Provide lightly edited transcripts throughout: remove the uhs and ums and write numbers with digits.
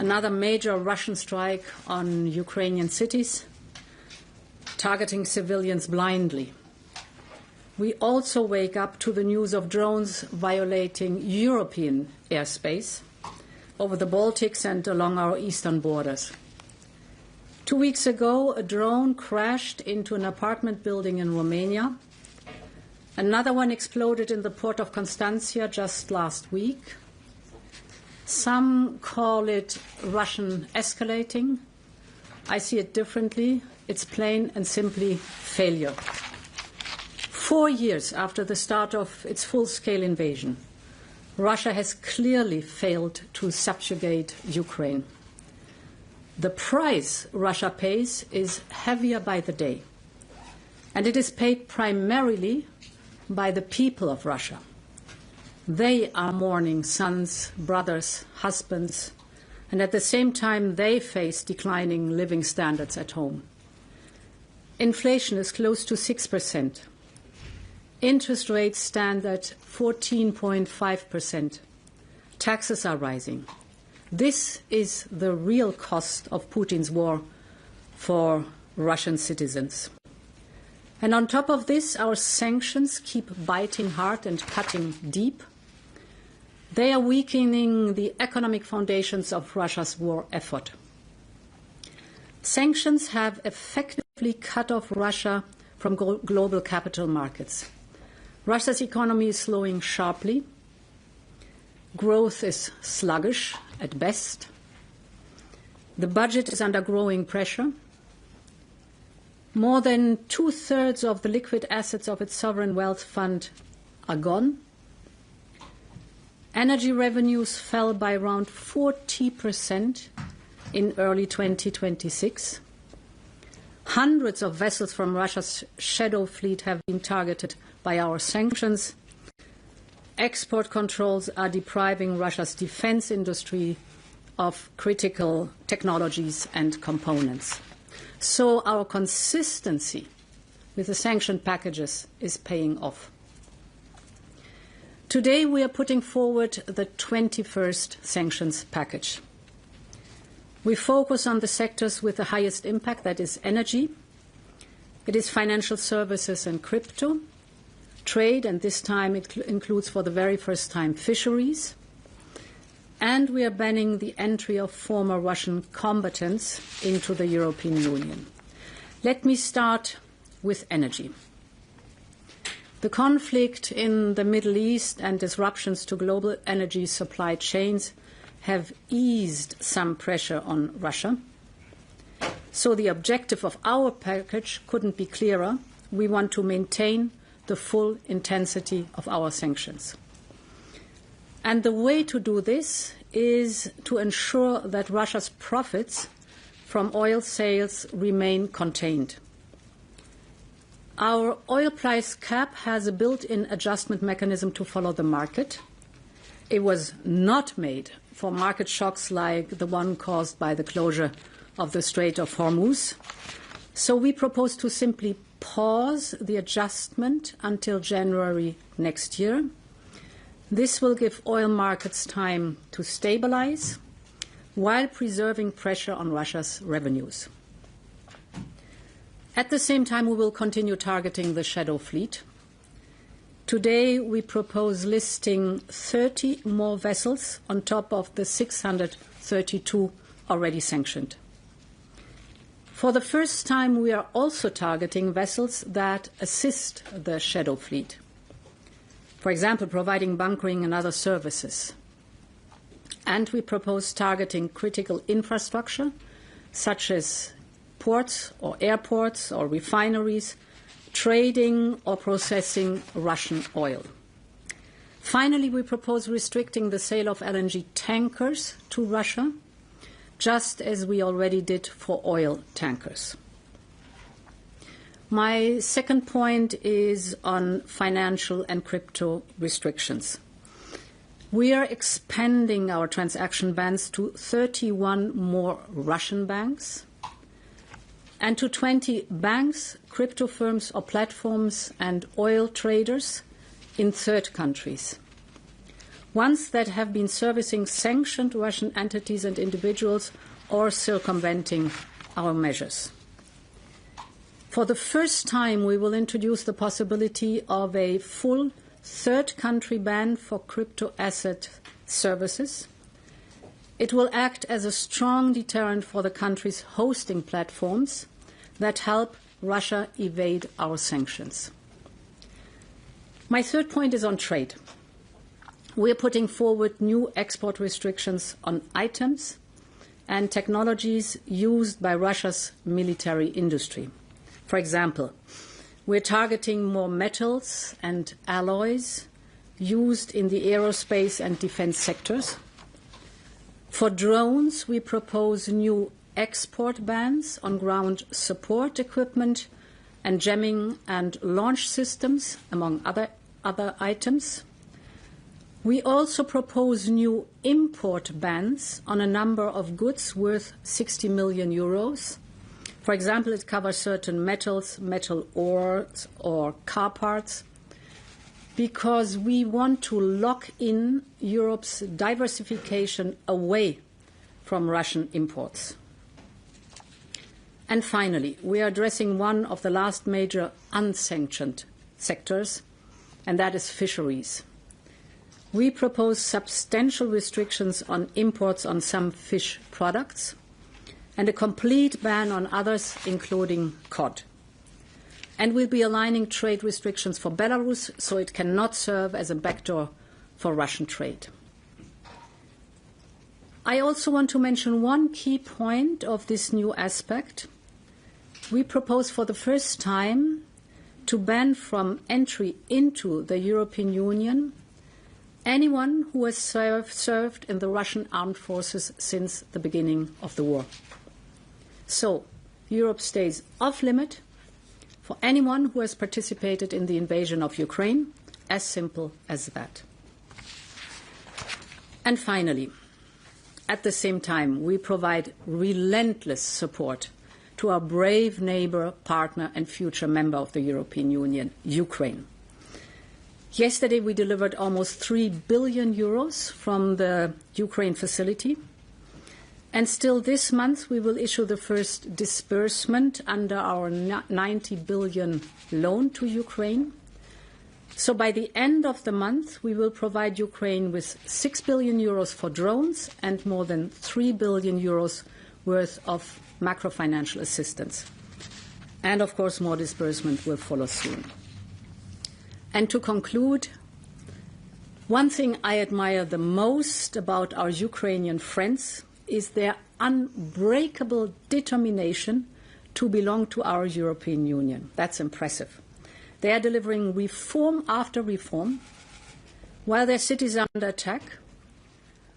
another major Russian strike on Ukrainian cities, targeting civilians blindly. We also wake up to the news of drones violating European airspace over the Baltics and along our eastern borders. 2 weeks ago, a drone crashed into an apartment building in Romania. Another one exploded in the port of Constantia just last week. Some call it Russian escalating. I see it differently. It's plain and simply failure. 4 years after the start of its full-scale invasion, Russia has clearly failed to subjugate Ukraine. The price Russia pays is heavier by the day, and it is paid primarily by the people of Russia. They are mourning sons, brothers, husbands, and at the same time they face declining living standards at home. Inflation is close to 6%. Interest rates stand at 14.5%. Taxes are rising. This is the real cost of Putin's war for Russian citizens. And on top of this, our sanctions keep biting hard and cutting deep. They are weakening the economic foundations of Russia's war effort. Sanctions have effectively cut off Russia from global capital markets. Russia's economy is slowing sharply. Growth is sluggish at best. The budget is under growing pressure. More than 2/3 of the liquid assets of its sovereign wealth fund are gone. Energy revenues fell by around 40% in early 2026. Hundreds of vessels from Russia's shadow fleet have been targeted by our sanctions. Export controls are depriving Russia's defense industry of critical technologies and components. So our consistency with the sanction packages is paying off. Today we are putting forward the 21st sanctions package. We focus on the sectors with the highest impact, that is energy. It is financial services and crypto. Trade, and this time it includes for the very first time fisheries. And we are banning the entry of former Russian combatants into the European Union. Let me start with energy. The conflict in the Middle East and disruptions to global energy supply chains have eased some pressure on Russia. So the objective of our package couldn't be clearer. We want to maintain the full intensity of our sanctions. And the way to do this is to ensure that Russia's profits from oil sales remain contained. Our oil price cap has a built-in adjustment mechanism to follow the market. It was not made for market shocks like the one caused by the closure of the Strait of Hormuz. So we propose to simply pause the adjustment until January next year. This will give oil markets time to stabilize while preserving pressure on Russia's revenues. At the same time, we will continue targeting the shadow fleet. Today, we propose listing 30 more vessels on top of the 632 already sanctioned. For the first time, we are also targeting vessels that assist the shadow fleet. For example, providing bunkering and other services. And we propose targeting critical infrastructure, such as ports or airports or refineries, trading or processing Russian oil. Finally, we propose restricting the sale of LNG tankers to Russia, just as we already did for oil tankers. My second point is on financial and crypto restrictions. We are expanding our transaction bans to 31 more Russian banks and to 20 banks, crypto firms or platforms and oil traders in third countries. ones that have been servicing sanctioned Russian entities and individuals or circumventing our measures. For the first time, we will introduce the possibility of a full third country ban for crypto asset services. It will act as a strong deterrent for the countries hosting platforms that help Russia evade our sanctions. My third point is on trade. We are putting forward new export restrictions on items and technologies used by Russia's military industry. For example, we're targeting more metals and alloys used in the aerospace and defense sectors. For drones, we propose new export bans on ground support equipment and jamming and launch systems, among other items. We also propose new import bans on a number of goods worth 60 million euros. For example, it covers certain metals, metal ores, or car parts, because we want to lock in Europe's diversification away from Russian imports. And finally, we are addressing one of the last major unsanctioned sectors, and that is fisheries. We propose substantial restrictions on imports on some fish products and a complete ban on others, including cod. And we'll be aligning trade restrictions for Belarus so it cannot serve as a backdoor for Russian trade. I also want to mention one key point of this new aspect. We propose for the first time to ban from entry into the European Union anyone who has served in the Russian armed forces since the beginning of the war. So, Europe stays off-limit for anyone who has participated in the invasion of Ukraine, as simple as that. And finally, at the same time, we provide relentless support to our brave neighbour, partner and future member of the European Union, Ukraine. Yesterday, we delivered almost 3 billion euros from the Ukraine facility. And still this month, we will issue the first disbursement under our 90 billion loan to Ukraine. So by the end of the month, we will provide Ukraine with 6 billion euros for drones and more than 3 billion euros worth of macro-financial assistance. And of course, more disbursement will follow soon. And to conclude, one thing I admire the most about our Ukrainian friends is their unbreakable determination to belong to our European Union. That's impressive. They are delivering reform after reform, while their cities are under attack,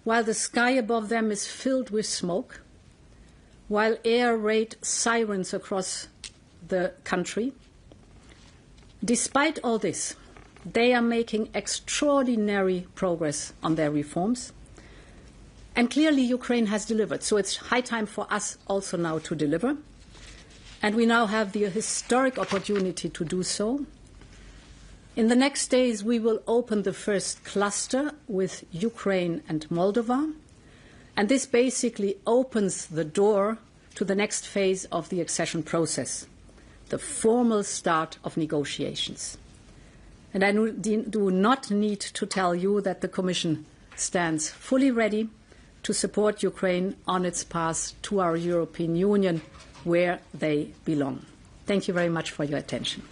while the sky above them is filled with smoke, while air raid sirens across the country. Despite all this, they are making extraordinary progress on their reforms. And clearly Ukraine has delivered, so it's high time for us also now to deliver. And we now have the historic opportunity to do so. In the next days, we will open the first cluster with Ukraine and Moldova. And this basically opens the door to the next phase of the accession process, the formal start of negotiations. And I do not need to tell you that the Commission stands fully ready to support Ukraine on its path to our European Union, where they belong. Thank you very much for your attention.